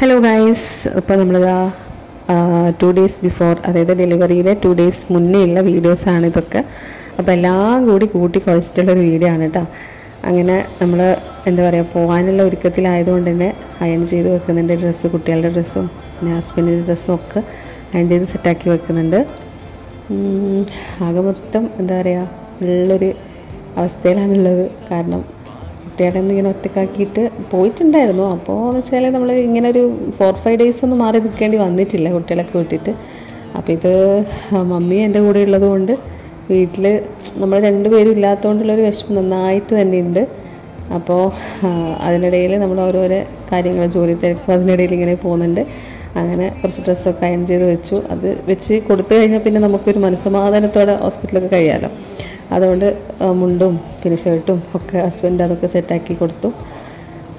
Hello guys, ഇപ്പോൾ നമ്മളിതാ 2 days before, അതായത് ഡെലിവറിയുടെ 2 days മുന്നേ ഉള്ള വീഡിയോസാണ് ഇതൊക്കെ. അപ്പോൾ എല്ലാം കൂടി കൂട്ടി കുഴച്ചിട്ടുള്ളൊരു വീഡിയോ ആണ് കേട്ടോ. അങ്ങനെ നമ്മൾ എന്താ പറയുക, പോകാനുള്ള ഒരുക്കത്തിലായതുകൊണ്ട് തന്നെ അയൺ ചെയ്ത് വെക്കുന്നുണ്ട്. ഡ്രസ്സ്, കുട്ടികളുടെ ഡ്രസ്സും പിന്നെ ഹസ്ബൻഡിൻ്റെ ഡ്രസ്സും ഒക്കെ അയൺ ചെയ്ത് സെറ്റാക്കി വെക്കുന്നുണ്ട്. ആകെ മൊത്തം എന്താ പറയുക, ഉള്ളൊരു അവസ്ഥയിലാണുള്ളത്. കാരണം കുട്ടികളെ ഇങ്ങനെ ഒറ്റക്കാക്കിയിട്ട് പോയിട്ടുണ്ടായിരുന്നു. അപ്പോൾ എന്ന് വെച്ചാൽ നമ്മൾ ഇങ്ങനെ ഒരു 4-5 days ഒന്നും മാറി നിൽക്കേണ്ടി വന്നിട്ടില്ല കുട്ടികളൊക്കെ വിട്ടിട്ട്. അപ്പോൾ ഇത് മമ്മി എൻ്റെ കൂടെ ഉള്ളത് കൊണ്ട് വീട്ടിൽ നമ്മൾ 2 പേരും ഇല്ലാത്തതുകൊണ്ടുള്ളൊരു വിഷമം നന്നായിട്ട് തന്നെയുണ്ട്. അപ്പോൾ അതിനിടയിൽ നമ്മൾ ഓരോരോ കാര്യങ്ങൾ, ജോലി തിരക്കും അതിനിടയിൽ ഇങ്ങനെ പോകുന്നുണ്ട്. അങ്ങനെ കുറച്ച് ഡ്രസ്സൊക്കെ അയൺ ചെയ്ത് വെച്ചു. അത് വെച്ച് കൊടുത്തു കഴിഞ്ഞാൽ പിന്നെ നമുക്കൊരു മനസ്സമാധാനത്തോടെ ഹോസ്പിറ്റലൊക്കെ കഴിയാമല്ലോ. അതുകൊണ്ട് മുണ്ടും പിന്നെ ഷർട്ടും ഒക്കെ ഹസ്ബൻഡ് അതൊക്കെ സെറ്റാക്കി കൊടുത്തു.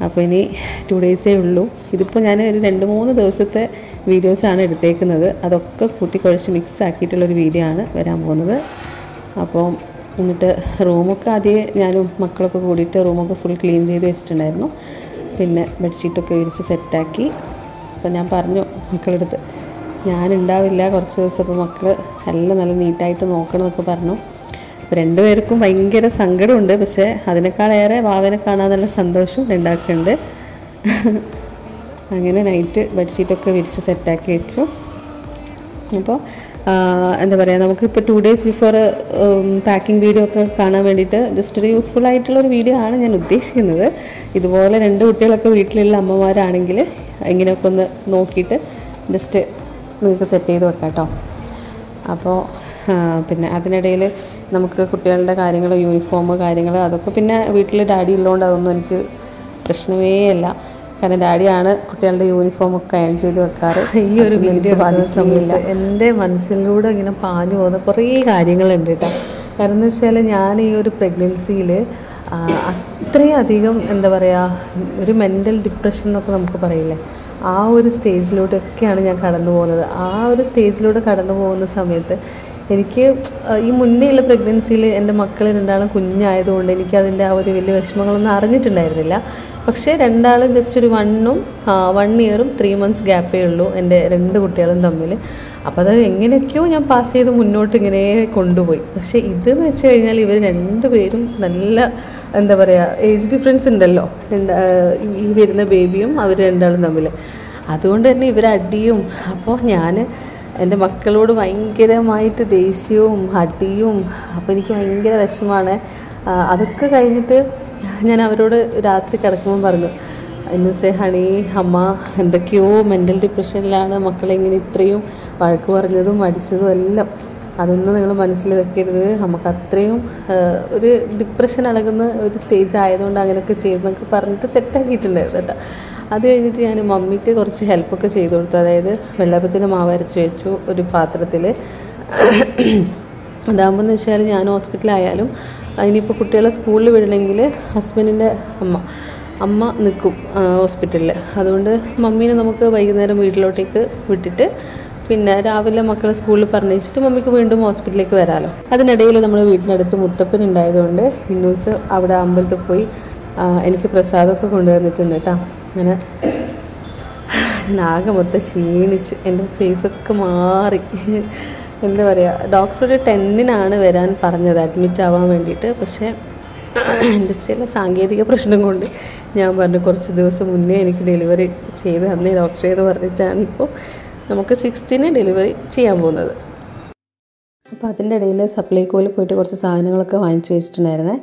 അപ്പോൾ ഇനി 2 days ഉള്ളൂ. ഇതിപ്പോൾ ഞാൻ ഒരു 2-3 ദിവസത്തെ വീഡിയോസാണ് എടുത്തേക്കുന്നത്. അതൊക്കെ കൂട്ടിക്കുഴച്ച് മിക്സ് ആക്കിയിട്ടുള്ളൊരു വീഡിയോ ആണ് വരാൻ പോകുന്നത്. അപ്പോൾ എന്നിട്ട് റൂമൊക്കെ ആദ്യം ഞാനും മക്കളൊക്കെ കൂടിയിട്ട് റൂമൊക്കെ ഫുൾ ക്ലീൻ ചെയ്ത് വെച്ചിട്ടുണ്ടായിരുന്നു. പിന്നെ ബെഡ്ഷീറ്റൊക്കെ വിരിച്ച് സെറ്റാക്കി. അപ്പോൾ ഞാൻ പറഞ്ഞു മക്കളെടുത്ത്, ഞാനുണ്ടാവില്ല കുറച്ച് ദിവസം, അപ്പോൾ മക്കൾ എല്ലാം നല്ല നീറ്റായിട്ട് നോക്കണം എന്നൊക്കെ പറഞ്ഞു. അപ്പോൾ 2 പേർക്കും ഭയങ്കര സങ്കടമുണ്ട്. പക്ഷേ അതിനേക്കാളേറെ വാവനെ കാണാൻ നല്ല സന്തോഷം ഉണ്ടാക്കുന്നുണ്ട്. അങ്ങനെ നൈറ്റ് ബെഡ്ഷീറ്റൊക്കെ വിരിച്ച് സെറ്റാക്കി വെച്ചു. അപ്പോൾ എന്താ പറയുക, നമുക്കിപ്പോൾ 2 days ബിഫോർ പാക്കിംഗ് വീഡിയോ ഒക്കെ കാണാൻ വേണ്ടിയിട്ട് ജസ്റ്റ് ഒരു യൂസ്ഫുൾ ആയിട്ടുള്ളൊരു വീഡിയോ ആണ് ഞാൻ ഉദ്ദേശിക്കുന്നത്. ഇതുപോലെ 2 കുട്ടികളൊക്കെ വീട്ടിലുള്ള അമ്മമാരാണെങ്കിൽ ഇങ്ങനെയൊക്കെ ഒന്ന് നോക്കിയിട്ട് ജസ്റ്റ് നിങ്ങൾക്ക് സെറ്റ് ചെയ്ത് വെക്കാം കേട്ടോ. അപ്പോൾ പിന്നെ അതിനിടയിൽ നമുക്ക് കുട്ടികളുടെ കാര്യങ്ങൾ, യൂണിഫോം കാര്യങ്ങൾ, അതൊക്കെ പിന്നെ വീട്ടിൽ ഡാഡി ഉള്ളതുകൊണ്ട് അതൊന്നും എനിക്ക് പ്രശ്നമേ അല്ല. കാരണം ഡാഡിയാണ് കുട്ടികളുടെ യൂണിഫോമൊക്കെ അയൺ ചെയ്ത് വെക്കാറ്. ഈ ഒരു വീഡിയോ സമയമില്ല. എൻ്റെ മനസ്സിലൂടെ ഇങ്ങനെ പാഞ്ഞു പോകുന്ന കുറേ കാര്യങ്ങളുണ്ട് കേട്ടോ. കാരണം എന്ന് വെച്ചാൽ ഞാൻ ഈ ഒരു പ്രഗ്നൻസിയിൽ അത്രയും അധികം എന്താ പറയുക, ഒരു മെൻ്റൽ ഡിപ്രഷൻ എന്നൊക്കെ നമുക്ക് പറയില്ലേ, ആ ഒരു സ്റ്റേജിലൂടെയൊക്കെയാണ് ഞാൻ കടന്നു പോകുന്നത്. ആ ഒരു സ്റ്റേജിലൂടെ കടന്നു പോകുന്ന സമയത്ത് എനിക്ക് ഈ മുന്നേയുള്ള പ്രഗ്നൻസിയിൽ എൻ്റെ മക്കൾ 2 കുഞ്ഞായതുകൊണ്ട് എനിക്കതിൻ്റെ ആ ഒരു വലിയ വിഷമങ്ങളൊന്നും അറിഞ്ഞിട്ടുണ്ടായിരുന്നില്ല. പക്ഷേ 2 ജസ്റ്റ് ഒരു 1 year 3 months ഗ്യാപ്പേ ഉള്ളൂ എൻ്റെ 2 കുട്ടികളും തമ്മിൽ. അപ്പോൾ അത് എങ്ങനെയൊക്കെയോ ഞാൻ പാസ് ചെയ്ത് മുന്നോട്ട് ഇങ്ങനെ കൊണ്ടുപോയി. പക്ഷേ ഇതെന്ന് വെച്ച് കഴിഞ്ഞാൽ ഇവർ 2 പേരും നല്ല എന്താ പറയുക, ഏജ് ഡിഫറൻസ് ഉണ്ടല്ലോ, ഈ വരുന്ന ബേബിയും അവർ 2 തമ്മിൽ. അതുകൊണ്ട് തന്നെ ഇവരടിയും. അപ്പോൾ ഞാൻ എൻ്റെ മക്കളോട് ഭയങ്കരമായിട്ട് ദേഷ്യവും അടിയും. അപ്പോൾ എനിക്ക് ഭയങ്കര വിഷമമാണ്. അതൊക്കെ കഴിഞ്ഞിട്ട് ഞാൻ അവരോട് രാത്രി കിടക്കുമ്പോൾ പറഞ്ഞു, എന്നുസേ ഹണി, അമ്മ എന്തൊക്കെയോ മെൻ്റൽ ഡിപ്രഷനിലാണ്, മക്കളെ ഇങ്ങനെ ഇത്രയും വഴക്ക് പറഞ്ഞതും അടിച്ചതും എല്ലാം അതൊന്നും നിങ്ങൾ മനസ്സിൽ വെക്കരുത്. നമുക്ക് അത്രയും ഒരു ഡിപ്രഷൻ അടങ്ങുന്ന ഒരു സ്റ്റേജ് ആയതുകൊണ്ട് അങ്ങനെയൊക്കെ ചെയ്തെന്നൊക്കെ പറഞ്ഞിട്ട് സെറ്റാക്കിയിട്ടുണ്ടായിരുന്നു കേട്ടോ. അത് കഴിഞ്ഞിട്ട് ഞാൻ മമ്മിക്ക് കുറച്ച് ഹെൽപ്പൊക്കെ ചെയ്ത് കൊടുത്തു. അതായത് വെള്ളപ്പത്തിന് മാവ് അരച്ച് വെച്ചു ഒരു പാത്രത്തിൽ. അതാകുമ്പോൾ എന്ന് വെച്ചാൽ ഞാൻ ഹോസ്പിറ്റലായാലും അതിനിപ്പോൾ കുട്ടികളെ സ്കൂളിൽ വിടണമെങ്കിൽ ഹസ്ബൻഡിൻ്റെ അമ്മ നിൽക്കും ഹോസ്പിറ്റലിൽ. അതുകൊണ്ട് മമ്മീനെ നമുക്ക് വൈകുന്നേരം വീട്ടിലോട്ടേക്ക് വിട്ടിട്ട് പിന്നെ രാവിലെ മക്കളെ സ്കൂളിൽ പറഞ്ഞിട്ട് മമ്മിക്ക് വീണ്ടും ഹോസ്പിറ്റലിലേക്ക് വരാമല്ലോ. അതിനിടയിൽ നമ്മൾ വീട്ടിനടുത്ത് മുത്തപ്പൻ ഉണ്ടായതുകൊണ്ട് ഇന്നൂസ് അവിടെ അമ്പലത്തിൽ പോയി എനിക്ക് പ്രസാദമൊക്കെ കൊണ്ടുവന്നിട്ടുണ്ട് കേട്ടോ. അങ്ങനെ ആകെ മൊത്തം ക്ഷീണിച്ച് എൻ്റെ ഫേസൊക്കെ മാറി. എന്താ പറയുക, ഡോക്ടർ 10-നാണ് വരാൻ പറഞ്ഞത് അഡ്മിറ്റ് ആവാൻ വേണ്ടിയിട്ട്. പക്ഷേ എൻ്റെ ചില സാങ്കേതിക പ്രശ്നം കൊണ്ട് ഞാൻ പറഞ്ഞു കുറച്ച് ദിവസം മുന്നേ എനിക്ക് ഡെലിവറി ചെയ്ത് തന്നേ ഡോക്ടറെ എന്ന് പറഞ്ഞിട്ടാണ് ഇപ്പോൾ നമുക്ക് 6th ഡെലിവറി ചെയ്യാൻ പോകുന്നത്. അപ്പോൾ അതിൻ്റെ ഇടയിൽ സപ്ലൈകോയിൽ പോയിട്ട് കുറച്ച് സാധനങ്ങളൊക്കെ വാങ്ങിച്ചു വെച്ചിട്ടുണ്ടായിരുന്നേ.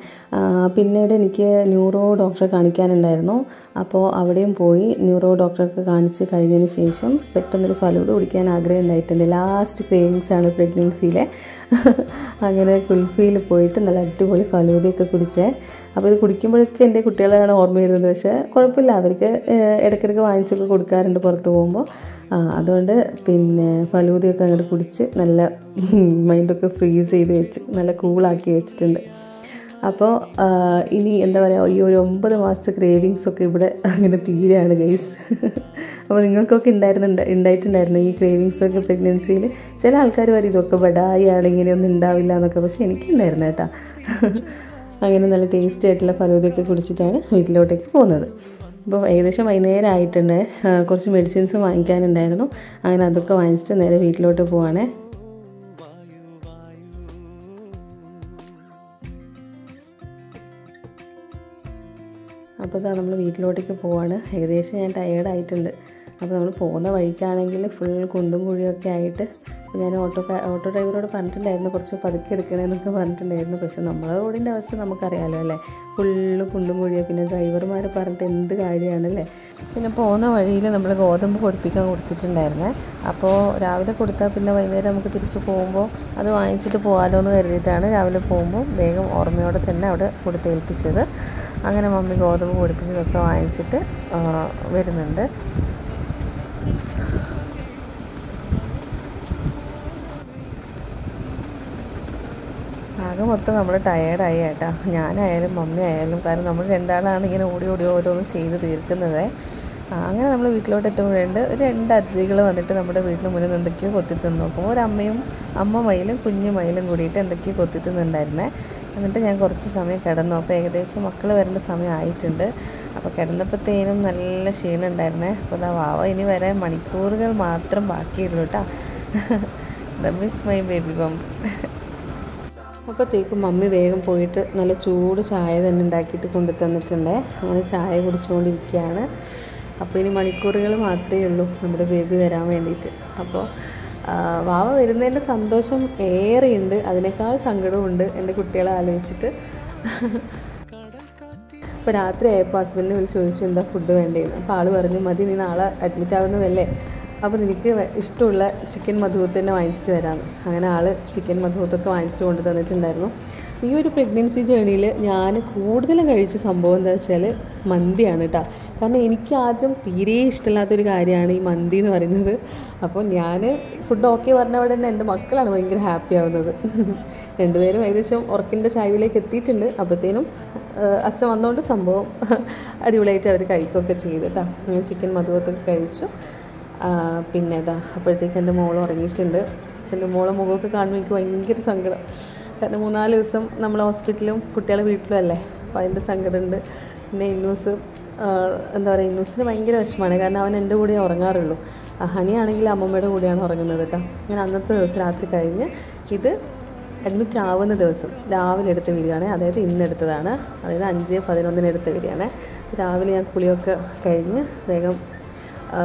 പിന്നീട് എനിക്ക് ന്യൂറോ ഡോക്ടറെ കാണിക്കാനുണ്ടായിരുന്നു. അപ്പോൾ അവിടെയും പോയി ന്യൂറോ ഡോക്ടർക്ക് കാണിച്ച് കഴിഞ്ഞതിന് ശേഷം പെട്ടെന്നൊരു ഫലൂദ കുടിക്കാൻ ആഗ്രഹം ഉണ്ടായിട്ടുണ്ട്. ലാസ്റ്റ് ക്രേവിങ്സാണ് പ്രഗ്നൻസിയിലെ. അങ്ങനെ കുൽഫിയിൽ പോയിട്ട് നല്ല അടിപൊളി ഫലൂദയൊക്കെ കുടിച്ചേ. അപ്പോൾ ഇത് കുടിക്കുമ്പോഴൊക്കെ എൻ്റെ കുട്ടികളെയാണ് ഓർമ്മ വരുന്നത്. പക്ഷേ കുഴപ്പമില്ല, അവർക്ക് ഇടയ്ക്കിടയ്ക്ക് വാങ്ങിച്ചൊക്കെ കൊടുക്കാറുണ്ട് പുറത്ത് പോകുമ്പോൾ. അതുകൊണ്ട് പിന്നെ ഫലൂദയൊക്കെ അങ്ങോട്ട് കുടിച്ച് നല്ല മൈൻഡൊക്കെ ഫ്രീസ് ചെയ്ത് വെച്ചു, നല്ല കൂളാക്കി വെച്ചിട്ടുണ്ട്. അപ്പോൾ ഇനി എന്താ പറയുക, ഈ ഒരു 9 മാസത്തെ ക്രേവിങ്സൊക്കെ ഇവിടെ അങ്ങനെ തീരെയാണ് ഗൈസ്. അപ്പോൾ നിങ്ങൾക്കൊക്കെ ഉണ്ടായിട്ടുണ്ടായിരുന്നു ഈ ക്രേവിങ്സൊക്കെ പ്രഗ്നൻസിയിൽ? ചില ആൾക്കാർ പറയും ഇതൊക്കെ ബഡായിയാണ്, ഇങ്ങനെയൊന്നും ഉണ്ടാവില്ല എന്നൊക്കെ. പക്ഷേ എനിക്കുണ്ടായിരുന്നു കേട്ടോ. അങ്ങനെ നല്ല ടേസ്റ്റി ആയിട്ടുള്ള ഫലൂദയൊക്കെ കുടിച്ചിട്ടാണ് വീട്ടിലോട്ടേക്ക് പോകുന്നത്. ഇപ്പോൾ ഏകദേശം വൈകുന്നേരം ആയിട്ടുണ്ട്. കുറച്ച് മെഡിസിൻസ് വാങ്ങിക്കാനുണ്ടായിരുന്നു. അങ്ങനെ അതൊക്കെ വാങ്ങിച്ചിട്ട് നേരെ വീട്ടിലോട്ട് പോവാണ്. അപ്പോൾ ഇതാ നമ്മൾ വീട്ടിലോട്ടേക്ക് പോവാണ്. ഏകദേശം ഞാൻ ടയേർഡായിട്ടുണ്ട്. അപ്പോൾ നമ്മൾ പോകുന്ന വഴിക്കാണെങ്കിൽ ഫുൾ കുണ്ടും കുഴിയൊക്കെ ആയിട്ട് ഞാൻ ഓട്ടോ ഡ്രൈവറോട് പറഞ്ഞിട്ടുണ്ടായിരുന്നു കുറച്ച് പതുക്കെ എടുക്കണമെന്നൊക്കെ പറഞ്ഞിട്ടുണ്ടായിരുന്നു. പക്ഷേ നമ്മളെ റോഡിൻ്റെ അവസ്ഥ നമുക്കറിയാമല്ലോ അല്ലേ, ഫുള്ള് കുണ്ടും കുഴിയാണ്. പിന്നെ ഡ്രൈവർമാർ പറഞ്ഞിട്ട് എന്ത് കാര്യമാണല്ലേ. പിന്നെ പോകുന്ന വഴിയിൽ നമ്മൾ ഗോതമ്പ് പൊടിപ്പിക്കാൻ കൊടുത്തിട്ടുണ്ടായിരുന്നേ. അപ്പോൾ രാവിലെ കൊടുത്താൽ പിന്നെ വൈകുന്നേരം നമുക്ക് തിരിച്ച് പോകുമ്പോൾ അത് വാങ്ങിച്ചിട്ട് പോകാമല്ലോ എന്ന് കരുതിയിട്ടാണ് രാവിലെ പോകുമ്പോൾ വേഗം ഓർമ്മയോടെ തന്നെ അവിടെ കൊടുത്തേൽപ്പിച്ചത്. അങ്ങനെ മമ്മി ഗോതമ്പ് പൊടിപ്പിച്ചതൊക്കെ വാങ്ങിച്ചിട്ട് വരുന്നുണ്ട്. ആകെ മൊത്തം നമ്മൾ ടയേർഡായി കേട്ടോ, ഞാനായാലും മമ്മി ആയാലും. കാരണം നമ്മൾ രണ്ടാളാണ് ഇങ്ങനെ ഓടി ഓരോന്ന് ചെയ്ത് തീർക്കുന്നത്. അങ്ങനെ നമ്മൾ വീട്ടിലോട്ട് എത്തുമ്പോഴുണ്ട് 2 അതിഥികൾ വന്നിട്ട് നമ്മുടെ വീട്ടിന് മുന്നിൽ എന്തൊക്കെയോ കൊത്തിത്തിന്ന് നോക്കുമ്പോൾ അമ്മ മയിലും കുഞ്ഞു മയിലും കൂടിയിട്ട് എന്തൊക്കെയോ കൊത്തിത്തിന്നുണ്ടായിരുന്നേ. എന്നിട്ട് ഞാൻ കുറച്ച് സമയം കിടന്നു. അപ്പോൾ ഏകദേശം മക്കൾ വരേണ്ട സമയം ആയിട്ടുണ്ട്. അപ്പോൾ കിടന്നപ്പോഴത്തേനും നല്ല ക്ഷീണം ഉണ്ടായിരുന്നേ. അപ്പോൾ അതാ വാവ ഇനി വരെ മണിക്കൂറുകൾ മാത്രം ബാക്കിയുള്ളൂ കേട്ടോ. ദ മിസ് മൈ ബേബി ബം. അപ്പോഴത്തേക്കും മമ്മി വേഗം പോയിട്ട് നല്ല ചൂട് ചായ തന്നെ ഉണ്ടാക്കിയിട്ട് കൊണ്ടു തന്നിട്ടുണ്ടേ. അങ്ങനെ ചായ കുടിച്ചുകൊണ്ടിരിക്കുകയാണ്. അപ്പോൾ ഇനി മണിക്കൂറുകൾ മാത്രമേ ഉള്ളൂ നമ്മുടെ ബേബി വരാൻ വേണ്ടിയിട്ട്. അപ്പോൾ വാവ വരുന്നതിൻ്റെ സന്തോഷം ഏറെയുണ്ട്, അതിനേക്കാൾ സങ്കടമുണ്ട് എൻ്റെ കുട്ടികളെ ആലോചിച്ചിട്ട്. അപ്പോൾ രാത്രി ആയപ്പോൾ ഹസ്ബൻഡിനെ വിളിച്ച് ചോദിച്ചു എന്താ ഫുഡ് വേണ്ടതെന്ന്. അപ്പോൾ ആൾ പറഞ്ഞു മതി, നീ നാളെ അഡ്മിറ്റ് ആവുന്നതല്ലേ, അപ്പോൾ നിനക്ക് ഇഷ്ടമുള്ള ചിക്കൻ മധുഹൂത്ത് തന്നെ വാങ്ങിച്ചിട്ട് വരാമെന്ന്. അങ്ങനെ ആൾ ചിക്കൻ മധുഹൂത്തൊക്കെ വാങ്ങിച്ചിട്ട് കൊണ്ട് തന്നിട്ടുണ്ടായിരുന്നു. ഈ ഒരു പ്രഗ്നൻസി ജേണിയിൽ ഞാൻ കൂടുതലും കഴിച്ച സംഭവം എന്താ വെച്ചാൽ മന്തിയാണ് കേട്ടോ. കാരണം എനിക്ക് ആദ്യം തീരെ ഇഷ്ടമില്ലാത്തൊരു കാര്യമാണ് ഈ മന്തി എന്ന് പറയുന്നത്. അപ്പോൾ ഞാൻ ഫുഡ് ഓക്കെ പറഞ്ഞ അവിടെ തന്നെ എൻ്റെ മക്കളാണ് ഭയങ്കര ഹാപ്പി ആവുന്നത്. രണ്ടുപേരും ഏകദേശം ഉറക്കിൻ്റെ ചായവിലേക്ക് എത്തിയിട്ടുണ്ട്. അപ്പോഴത്തേനും അച്ഛൻ വന്നുകൊണ്ട് സംഭവം അടിപൊളിയായിട്ട് അവർ കഴിക്കുകയൊക്കെ ചെയ്തു കേട്ടോ. ഞാൻ ചിക്കൻ മധുഹൂത്തൊക്കെ കഴിച്ചു. പിന്നെ ഇതാ അപ്പോഴത്തേക്ക് എൻ്റെ മോൾ ഉറങ്ങിയിട്ടുണ്ട്. എൻ്റെ മോളെ മുഖമൊക്കെ കാണുമ്പോൾ എനിക്ക് ഭയങ്കര സങ്കടം. കാരണം 3-4 ദിവസം നമ്മൾ ഹോസ്പിറ്റലും കുട്ടികളെ വീട്ടിലും അല്ലേ, അപ്പോൾ അതിൻ്റെ സങ്കടമുണ്ട്. പിന്നെ ഇന്നൂസ് എന്താ പറയുക, ഇന്നൂസിന് ഭയങ്കര വിഷമമാണ്. കാരണം അവൻ എൻ്റെ കൂടെ ഉറങ്ങാറുള്ളൂ. ഹണിയാണെങ്കിൽ അമ്മമ്മയുടെ കൂടെയാണ് ഉറങ്ങുന്നത് കേട്ടോ. ഞാൻ അന്നത്തെ ദിവസം രാത്രി കഴിഞ്ഞ് ഇത് അഡ്മിറ്റ് ആവുന്ന ദിവസം രാവിലെ എടുത്ത വീഡിയോ ആണ്, അതായത് ഇന്നെടുത്തതാണ്. അതായത് 5-11 എടുത്ത വീഡിയോ ആണ്. രാവിലെ ഞാൻ കുളിയൊക്കെ കഴിഞ്ഞ് വേഗം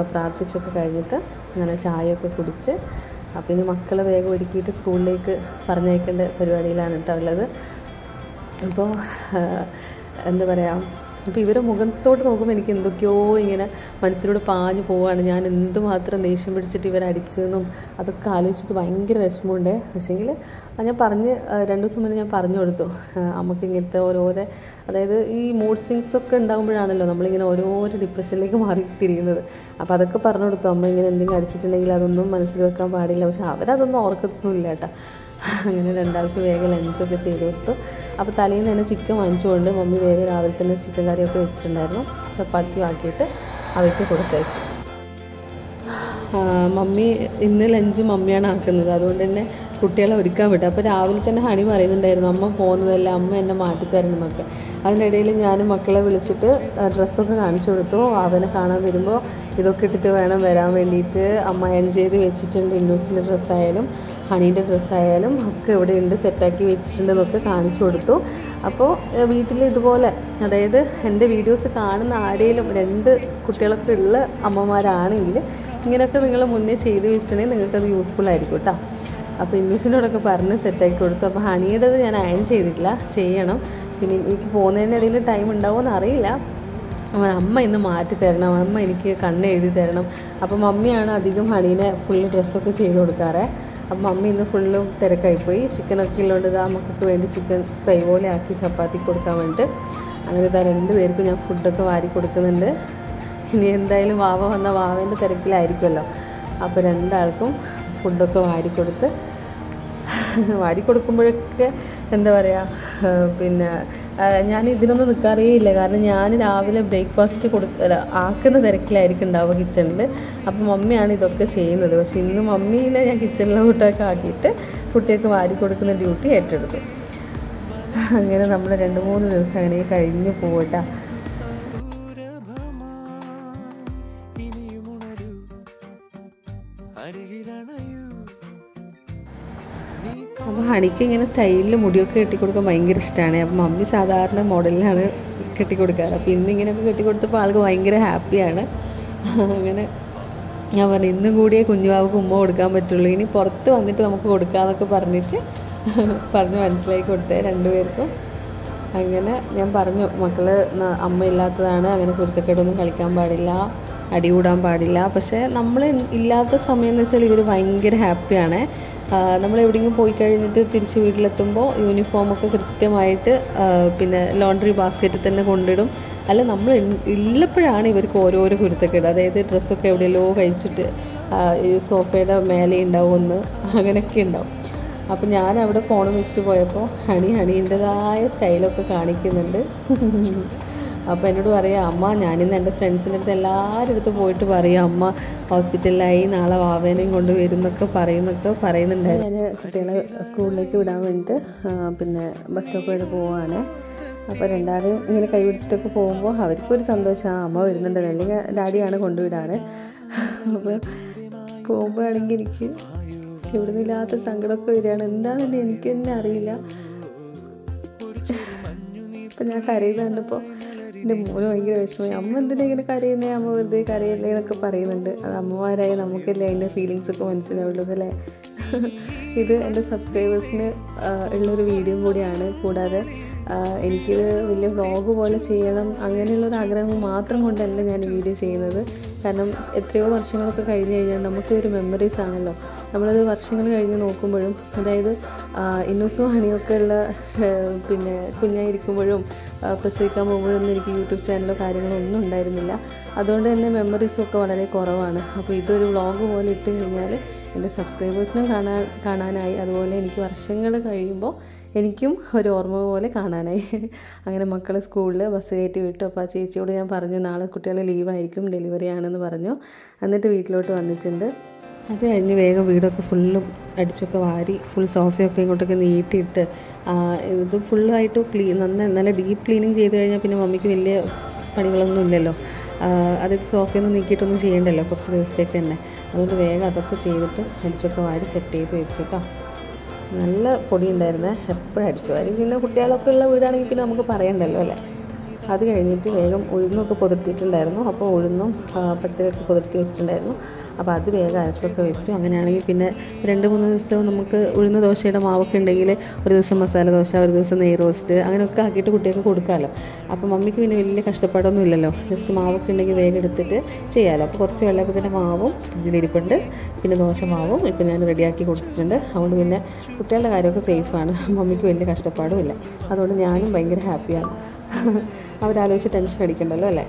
പ്രാർത്ഥിച്ചൊക്കെ കഴിഞ്ഞിട്ട് അങ്ങനെ ചായയൊക്കെ കുടിച്ച് അപ്പോൾ ഇനി മക്കളെ വേഗം ഒരുക്കിയിട്ട് സ്കൂളിലേക്ക് പറഞ്ഞയക്കേണ്ട പരിപാടിയിലാണ് കേട്ടോ ഉള്ളത്. അപ്പോൾ എന്താ പറയുക, അപ്പോൾ ഇവരെ മുഖത്തോട്ട് നോക്കുമ്പോൾ എനിക്ക് എന്തൊക്കെയോ ഇങ്ങനെ മനസ്സിലൂടെ പാഞ്ഞു പോവുകയാണ്. ഞാൻ എന്തുമാത്രം ദേഷ്യം പിടിച്ചിട്ട് ഇവരെ അടിച്ചെന്നും അതൊക്കെ ആലോചിച്ചിട്ട് ഭയങ്കര വിഷമമുണ്ട്. പക്ഷേങ്കിൽ ഞാൻ 2 ദിവസം മുന്നേ ഞാൻ പറഞ്ഞു കൊടുത്തു നമുക്ക് ഇങ്ങനത്തെ ഓരോരോ, അതായത് ഈ മൂഡ് സ്വിങ്സ് ഒക്കെ ഉണ്ടാകുമ്പോഴാണല്ലോ നമ്മളിങ്ങനെ ഓരോരോ ഡിപ്രഷനിലേക്ക് മാറി തിരിയുന്നത്. അപ്പോൾ അതൊക്കെ പറഞ്ഞു കൊടുത്തു. അമ്മ ഇങ്ങനെ എന്തെങ്കിലും അടിച്ചിട്ടുണ്ടെങ്കിൽ അതൊന്നും മനസ്സിൽ വെക്കാൻ പാടില്ല. പക്ഷെ അവരതൊന്നും ഓർക്കത്തൊന്നുമില്ല കേട്ടോ. അങ്ങനെ രണ്ടാൾക്ക് വേഗം ലഞ്ചൊക്കെ ചെയ്ത് കൊടുത്തു. അപ്പോൾ തലേന്ന് തന്നെ ചിക്കൻ വാങ്ങിച്ചുകൊണ്ട് മമ്മി വേഗം രാവിലെ തന്നെ ചിക്കൻ കറിയൊക്കെ വെച്ചിട്ടുണ്ടായിരുന്നു. ചപ്പാത്തി ആക്കിയിട്ട് അവയ്ക്ക് കൊടുത്തയച്ചു. മമ്മി ഇന്ന് ലഞ്ച് മമ്മിയാണ് ആക്കുന്നത്, അതുകൊണ്ട് തന്നെ കുട്ടികളെ ഒരുക്കാൻ വിട്ടു. അപ്പോൾ രാവിലെ തന്നെ ഹണി പറയുന്നുണ്ടായിരുന്നു അമ്മ പോകുന്നതല്ല, അമ്മ എന്നെ മാറ്റിത്തരണം എന്നൊക്കെ. അതിനിടയിൽ ഞാൻ മക്കളെ വിളിച്ചിട്ട് ഡ്രസ്സൊക്കെ കാണിച്ചു കൊടുത്തു. അവനെ കാണാൻ വരുമ്പോൾ ഇതൊക്കെ ഇട്ടിട്ട് വേണം വരാൻ വേണ്ടിയിട്ട്. അമ്മ അയൺ ചെയ്ത് വെച്ചിട്ടുണ്ട്, ഇന്നൂസിൻ്റെ ഡ്രസ്സായാലും ഹണീൻ്റെ ഡ്രസ്സായാലും ഒക്കെ ഇവിടെ ഉണ്ട്, സെറ്റാക്കി വെച്ചിട്ടുണ്ടെന്നൊക്കെ കാണിച്ചു കൊടുത്തു. അപ്പോൾ വീട്ടിൽ ഇതുപോലെ, അതായത് എൻ്റെ വീഡിയോസ് കാണുന്ന ആരെങ്കിലും 2 കുട്ടികളൊക്കെ ഉള്ള അമ്മമാരാണെങ്കിൽ ഇങ്ങനെയൊക്കെ നിങ്ങൾ മുന്നേ ചെയ്ത് വെച്ചിട്ടുണ്ടെങ്കിൽ നിങ്ങൾക്കത് യൂസ്ഫുൾ ആയിരിക്കും കേട്ടോ. അപ്പോൾ ഇന്നൂസിനോടൊക്കെ പറഞ്ഞ് സെറ്റാക്കി കൊടുത്തു. അപ്പോൾ ഹണിയുടേത് ഞാൻ അയൺ ചെയ്തിട്ടില്ല, ചെയ്യണം. പിന്നെ എനിക്ക് പോകുന്നതിനിടയിൽ ടൈം ഉണ്ടാവുമെന്ന് അറിയില്ല. അമ്മ ഇന്ന് മാറ്റി തരണം, അമ്മ എനിക്ക് കണ്ണ് എഴുതി തരണം. അപ്പോൾ മമ്മിയാണ് അധികം ഹണീനെ ഫുള്ള് ഡ്രസ്സൊക്കെ ചെയ്ത് കൊടുക്കാറ്. അപ്പം മമ്മി ഇന്ന് ഫുള്ളും തിരക്കായിപ്പോയി. ചിക്കനൊക്കെ ഉള്ളതുകൊണ്ട് ഇതാ മക്കൾക്ക് വേണ്ടി ചിക്കൻ ഫ്രൈ പോലെ ആക്കി ചപ്പാത്തി കൊടുക്കാൻ വേണ്ടിയിട്ട് അങ്ങനെ ഇതാ 2 പേർക്കും ഞാൻ ഫുഡൊക്കെ വാരി കൊടുക്കുന്നുണ്ട്. ഇനി എന്തായാലും വാവ വന്ന വാവേൻ്റെ തിരക്കിലായിരിക്കുമല്ലോ. അപ്പോൾ 2 ആൾക്കും ഫുഡൊക്കെ വാരി കൊടുക്കുമ്പോഴൊക്കെ എന്താ പറയുക, പിന്നെ ഞാൻ ഇതിനൊന്നും നിൽക്കാറേയില്ല. കാരണം ഞാൻ രാവിലെ ബ്രേക്ക്ഫാസ്റ്റ് ആക്കുന്ന തിരക്കിലായിരിക്കും ഉണ്ടാവുക കിച്ചണിൽ. അപ്പോൾ മമ്മിയാണ് ഇതൊക്കെ ചെയ്യുന്നത്. പക്ഷെ ഇന്ന് മമ്മീനെ ഞാൻ കിച്ചണിലോട്ടൊക്കെ ആക്കിയിട്ട് കുട്ടികൾക്ക് വാരി കൊടുക്കുന്ന ഡ്യൂട്ടി ഏറ്റെടുത്തു. അങ്ങനെ നമ്മൾ 2-3 ദിവസം അങ്ങനെ കഴിഞ്ഞ് പോകട്ടെ. അപ്പോൾ ഹണിക്ക് ഇങ്ങനെ സ്റ്റൈലിൽ മുടിയൊക്കെ കെട്ടിക്കൊടുക്കാൻ ഭയങ്കര ഇഷ്ടമാണ്. അപ്പോൾ മമ്മി സാധാരണ മോഡലിലാണ് കെട്ടിക്കൊടുക്കാറ്. അപ്പോൾ ഇന്നിങ്ങനെയൊക്കെ കെട്ടിക്കൊടുത്തപ്പോൾ ആൾക്ക് ഭയങ്കര ഹാപ്പിയാണ്. അങ്ങനെ ഞാൻ പറഞ്ഞു ഇന്ന് കൂടിയേ കുഞ്ഞുവാവക്ക് ഉമ്മ കൊടുക്കാൻ പറ്റുള്ളൂ, ഇനി പുറത്ത് വന്നിട്ട് നമുക്ക് കൊടുക്കാമെന്നൊക്കെ പറഞ്ഞിട്ട് പറഞ്ഞ് മനസ്സിലാക്കി കൊടുത്തേ രണ്ടുപേർക്കും. അങ്ങനെ ഞാൻ പറഞ്ഞു മക്കൾ അമ്മ ഇല്ലാത്തതാണ്, അങ്ങനെ കുരുത്തക്കേടൊന്നും കളിക്കാൻ പാടില്ല, അടി കൂടാൻ പാടില്ല. പക്ഷേ നമ്മൾ ഇല്ലാത്ത സമയം എന്ന് വെച്ചാൽ ഇവർ ഭയങ്കര ഹാപ്പിയാണ്. നമ്മൾ എവിടെയെങ്കിലും പോയി കഴിഞ്ഞിട്ട് തിരിച്ച് വീട്ടിലെത്തുമ്പോൾ യൂണിഫോമൊക്കെ കൃത്യമായിട്ട് പിന്നെ ലോണ്ടറി ബാസ്ക്കറ്റിൽ തന്നെ കൊണ്ടിടും. അല്ല നമ്മൾ ഉള്ളപ്പോഴാണ് ഇവർക്ക് ഓരോരോ കുരുത്തക്കേട്. അതായത് ഡ്രസ്സൊക്കെ എവിടെയല്ലോ കഴിച്ചിട്ട് ഈ സോഫയുടെ മേലെ ഉണ്ടാവും ഒന്ന്, അങ്ങനെയൊക്കെ ഉണ്ടാവും. അപ്പം ഞാൻ അവിടെ ഫോണും വെച്ചിട്ട് പോയപ്പോൾ ഹണീൻ്റെതായ സ്റ്റൈലൊക്കെ കാണിക്കുന്നുണ്ട്. അപ്പോൾ എന്നോട് പറയാം അമ്മ ഞാനിന്ന് എൻ്റെ ഫ്രണ്ട്സിൻ്റെ അടുത്ത് എല്ലാവരുടെ അടുത്ത് പോയിട്ട് പറയാം അമ്മ ഹോസ്പിറ്റലിലായി, നാളെ വാവേനെയും കൊണ്ട് വരും എന്നൊക്കെ പറയുന്നുണ്ടായിരുന്നു. ഞാൻ കുട്ടികളെ സ്കൂളിലേക്ക് വിടാൻ വേണ്ടിയിട്ട് പിന്നെ ബസ് സ്റ്റോപ്പ് വരെ പോവാണ്. അപ്പോൾ രണ്ടാളും ഇങ്ങനെ കൈപിടിച്ചിട്ടൊക്കെ പോകുമ്പോൾ അവർക്കൊരു സന്തോഷം, അമ്മ വരുന്നുണ്ടല്ലോ, അല്ലെങ്കിൽ ഡാഡിയാണ് കൊണ്ടുവിടാറ്. അപ്പോൾ പോകുമ്പോഴാണെങ്കിൽ എനിക്ക് ഇവിടെ നിന്നില്ലാത്ത സങ്കടമൊക്കെ വരികയാണ്. എന്താണെന്ന് എനിക്ക് തന്നെ അറിയില്ല. ഇപ്പം ഞാൻ കരയുന്നത് കണ്ടപ്പോൾ എൻ്റെ മോന് ഭയങ്കര വിഷമമായി. അമ്മ എന്തിനാ ഇങ്ങനെ കരയുന്നേ, അമ്മ വെറുതെ കരയല്ലേ എന്നൊക്കെ പറയുന്നുണ്ട്. അത് അമ്മമാരായ നമുക്കല്ലേ അതിൻ്റെ ഫീലിങ്സൊക്കെ മനസ്സിലാവുള്ളത് അല്ലേ. ഇത് എൻ്റെ സബ്സ്ക്രൈബേഴ്സിന് ഉള്ളൊരു വീഡിയോ കൂടിയാണ്. കൂടാതെ എനിക്കിത് വലിയ വ്ളോഗ് പോലെ ചെയ്യണം അങ്ങനെയുള്ളൊരു ആഗ്രഹം മാത്രം കൊണ്ടല്ല ഞാൻ ഈ വീഡിയോ ചെയ്യുന്നത്. കാരണം എത്രയോ വർഷങ്ങളൊക്കെ കഴിഞ്ഞ് കഴിഞ്ഞാൽ നമുക്കൊരു മെമ്മറീസ് ആണല്ലോ. നമ്മളത് വർഷങ്ങൾ കഴിഞ്ഞ് നോക്കുമ്പോഴും, അതായത് ഇന്നൂസും ഹണിയൊക്കെ ഉള്ള പിന്നെ കുഞ്ഞായിരിക്കുമ്പോഴും പ്രസവിക്കാൻ പോകുമ്പോഴൊന്നും എനിക്ക് യൂട്യൂബ് ചാനലോ കാര്യങ്ങളോ ഒന്നും ഉണ്ടായിരുന്നില്ല. അതുകൊണ്ട് തന്നെ മെമ്മറീസൊക്കെ വളരെ കുറവാണ്. അപ്പോൾ ഇതൊരു വ്ളോഗ് പോലെ ഇട്ട് കഴിഞ്ഞാൽ എൻ്റെ സബ്സ്ക്രൈബേഴ്സിനും കാണാനായി, അതുപോലെ എനിക്ക് വർഷങ്ങൾ കഴിയുമ്പോൾ എനിക്കും ഒരു ഓർമ്മ പോലെ കാണാനായി. അങ്ങനെ മക്കളെ സ്കൂളിൽ ബസ് കയറ്റി വിട്ടു. അപ്പോൾ ആ ചേച്ചിയോട് ഞാൻ പറഞ്ഞു നാളെ കുട്ടികൾ ലീവായിരിക്കും, ഡെലിവറി ആണെന്ന് പറഞ്ഞു. എന്നിട്ട് വീട്ടിലോട്ട് വന്നിട്ടുണ്ട്. അത് കഴിഞ്ഞ് വേഗം വീടൊക്കെ ഫുള്ളും അടിച്ചൊക്കെ വാരി ഫുൾ സോഫയൊക്കെ ഇങ്ങോട്ടൊക്കെ നീട്ടിയിട്ട് ഇത് ഫുള്ളായിട്ട് നല്ല ഡീപ്പ് ക്ലീനിങ് ചെയ്ത് കഴിഞ്ഞാൽ പിന്നെ മമ്മിക്ക് വലിയ പണികളൊന്നും ഇല്ലല്ലോ. അതായത് സോഫയൊന്നും നീക്കിയിട്ടൊന്നും ചെയ്യണ്ടല്ലോ കുറച്ച് ദിവസത്തേക്ക് തന്നെ. അതുകൊണ്ട് വേഗം അതൊക്കെ ചെയ്തിട്ട് അടിച്ചൊക്കെ വാരി സെറ്റ് ചെയ്ത് വെച്ചു കേട്ടോ. നല്ല പൊടി ഉണ്ടായിരുന്നേ, എപ്പോഴും അടിച്ചു വാരി. പിന്നെ കുട്ടികളൊക്കെ ഉള്ള വീടാണെങ്കിൽ പിന്നെ നമുക്ക് പറയണ്ടല്ലോ അല്ലേ. അത് കഴിഞ്ഞിട്ട് വേഗം ഉഴുന്നൊക്കെ പൊതിർത്തിയിട്ടുണ്ടായിരുന്നു. അപ്പോൾ ഉഴുന്നും പച്ചക്കൊക്കെ പൊതിർത്തി വെച്ചിട്ടുണ്ടായിരുന്നു. അപ്പോൾ അത് വേഗം അരച്ചൊക്കെ വെച്ചു. അങ്ങനെയാണെങ്കിൽ പിന്നെ 2-3 ദിവസത്തെ നമുക്ക് ഉഴുന്ന ദോശയുടെ മാവൊക്കെ ഉണ്ടെങ്കിൽ ഒരു ദിവസം മസാല ദോശ, ഒരു ദിവസം നെയ് റോസ്റ്റ് അങ്ങനെയൊക്കെ ആക്കിയിട്ട് കുട്ടികൾക്ക് കൊടുക്കാമല്ലോ. അപ്പോൾ മമ്മിക്ക് പിന്നെ വലിയ കഷ്ടപ്പാടൊന്നും ഇല്ലല്ലോ. ജസ്റ്റ് മാവൊക്കെ ഉണ്ടെങ്കിൽ വേഗം എടുത്തിട്ട് ചെയ്യാമല്ലോ. അപ്പോൾ കുറച്ച് വെള്ളപ്പത്തിൻ്റെ മാവും ഫ്രിഡ്ജിലിരിപ്പുണ്ട്, പിന്നെ ദോശ മാവും ഇപ്പോൾ ഞാൻ റെഡിയാക്കി കൊടുത്തിട്ടുണ്ട്. അതുകൊണ്ട് പിന്നെ കുട്ടികളുടെ കാര്യമൊക്കെ സേഫാണ്, മമ്മിക്ക് വലിയ കഷ്ടപ്പാടും ഇല്ല. അതുകൊണ്ട് ഞാനും ഭയങ്കര ഹാപ്പിയാണ്. അവരാലോചിച്ച് ടെൻഷൻ അടിക്കണ്ടല്ലോ അല്ലേ.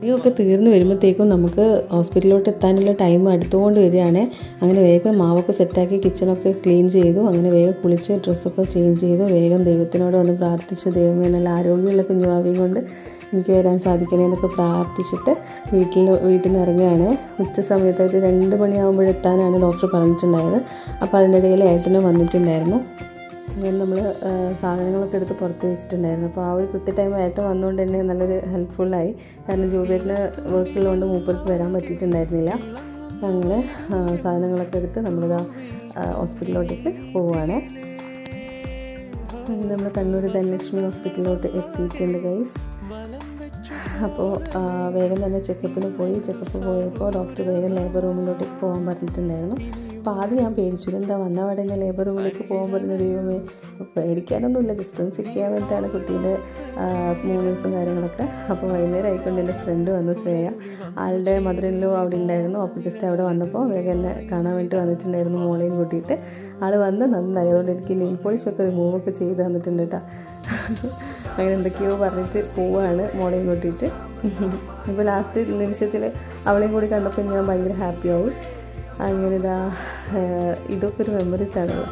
ഇതൊക്കെ തീർന്ന് വരുമ്പോഴത്തേക്കും നമുക്ക് ഹോസ്പിറ്റലിലോട്ട് എത്താനുള്ള ടൈം അടുത്തുകൊണ്ട് വരികയാണ്. അങ്ങനെ വേഗം മാവൊക്കെ സെറ്റാക്കി കിച്ചണൊക്കെ ക്ലീൻ ചെയ്തു. അങ്ങനെ വേഗം കുളിച്ച് ഡ്രസ്സൊക്കെ ചേഞ്ച് ചെയ്തു. വേഗം ദൈവത്തിനോട് വന്ന് പ്രാർത്ഥിച്ചു, ദൈവമേ നല്ല ആരോഗ്യമുള്ള കുഞ്ഞുവാവിയും കൊണ്ട് എനിക്ക് വരാൻ സാധിക്കണേ എന്നൊക്കെ പ്രാർത്ഥിച്ചിട്ട് വീട്ടിൽ നിന്ന് ഇറങ്ങുകയാണ്. ഉച്ച സമയത്ത് ഒരു 2 മണിയാകുമ്പോഴെത്താനാണ് ഡോക്ടർ പറഞ്ഞിട്ടുണ്ടായത്. അപ്പോൾ അതിൻ്റെ ഇടയിൽ ഏട്ടനും വന്നിട്ടുണ്ടായിരുന്നു. അങ്ങനെ നമ്മൾ സാധനങ്ങളൊക്കെ എടുത്ത് പുറത്ത് വെച്ചിട്ടുണ്ടായിരുന്നു. അപ്പോൾ ആ ഒരു കൃത്യ ടൈം ഏട്ടൻ വന്നുകൊണ്ട് തന്നെ നല്ലൊരു ഹെൽപ്ഫുള്ളായി. കാരണം ജോബേറ്റിന് വർക്കുള്ളതുകൊണ്ട് മൂപ്പർക്ക് വരാൻ പറ്റിയിട്ടുണ്ടായിരുന്നില്ല. അങ്ങനെ സാധനങ്ങളൊക്കെ എടുത്ത് നമ്മളിതാ ഹോസ്പിറ്റലിലോട്ടേക്ക് പോവുകയാണ്. അങ്ങനെ നമ്മൾ കണ്ണൂർ ധനലക്ഷ്മി ഹോസ്പിറ്റലിലോട്ട് എത്തിയിട്ടുണ്ട് ഗൈസ്. അപ്പോൾ വേഗം തന്നെ ചെക്കപ്പിന് പോയി. ചെക്കപ്പ് പോയപ്പോൾ ഡോക്ടർ വേഗം ലേബർ റൂമിലോട്ടേക്ക് പോകാൻ പറഞ്ഞിട്ടുണ്ടായിരുന്നു. അപ്പോൾ ആദ്യം ഞാൻ പേടിച്ചു, എന്താ വന്ന പാടെ തന്നെ ലേബർ റൂമിലേക്ക് പോകാൻ പറഞ്ഞ ദൈവമേ. പേടിക്കാനൊന്നുമില്ല, ജസ്റ്റ് ഒന്ന് ചെക്ക് ചെയ്യാൻ വേണ്ടിയിട്ടാണ് കുട്ടീൻ്റെ മൂവ്മെൻറ്റ്സും കാര്യങ്ങളൊക്കെ. അപ്പോൾ വൈകുന്നേരം ആയിക്കൊണ്ട് എൻ്റെ ഫ്രണ്ട് വന്നു ശ്രേയ, ആളുടെ മദറിൻലോ അവിടെ ഉണ്ടായിരുന്നു. അപ്പോൾ ജസ്റ്റ് അവിടെ വന്നപ്പോൾ വേഗം എന്നെ കാണാൻ വേണ്ടി വന്നിട്ടുണ്ടായിരുന്നു മോളെയും കൂട്ടിയിട്ട്. ആൾ വന്ന് നന്നായി, അതുകൊണ്ട് എനിക്ക് നെയിൽ പോളിഷൊക്കെ റിമൂവൊക്കെ ചെയ്ത് തന്നിട്ടുണ്ട് കേട്ടോ. അങ്ങനെ എന്തൊക്കെയോ പറഞ്ഞിട്ട് പോവുകയാണ് മോളെയും കൂട്ടിയിട്ട്. ഇപ്പോൾ ലാസ്റ്റ് നിമിഷത്തിൽ അവളെയും കൂടി കണ്ടപ്പോൾ ഞാൻ ഭയങ്കര ഹാപ്പിയായി. അങ്ങനെ ഇതൊക്കെ ഒരു മെമ്മറീസാണല്ലോ.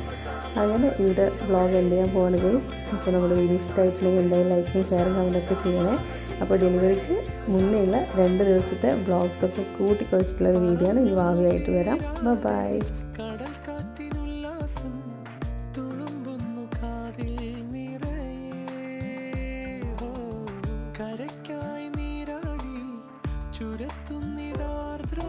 അങ്ങനെ ഇവിടെ വ്ളോഗ് എൻഡ് ചെയ്യാൻ പോകുന്നത്. അപ്പോൾ നമ്മുടെ വീഡിയോ ഇഷ്ടമായിട്ടുണ്ടെങ്കിൽ എന്തായാലും ലൈക്കും ഷെയറും കമൻറ്റൊക്കെ ചെയ്യണേ. അപ്പോൾ ഡെലിവറിക്ക് മുന്നേ ഉള്ള 2 ദിവസത്തെ വ്ളോഗ്സൊക്കെ കൂട്ടിക്കുഴച്ചിട്ടുള്ളൊരു വീഡിയോ ആണ്. ഈ ഭാവിയായിട്ട് വരാം. ബൈ. കരയ്ക്കായി നീരാടി ചുരത്തുന്നിതാർദ്ര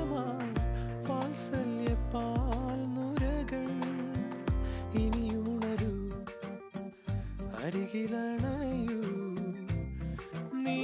അരികിലണയൂ നീ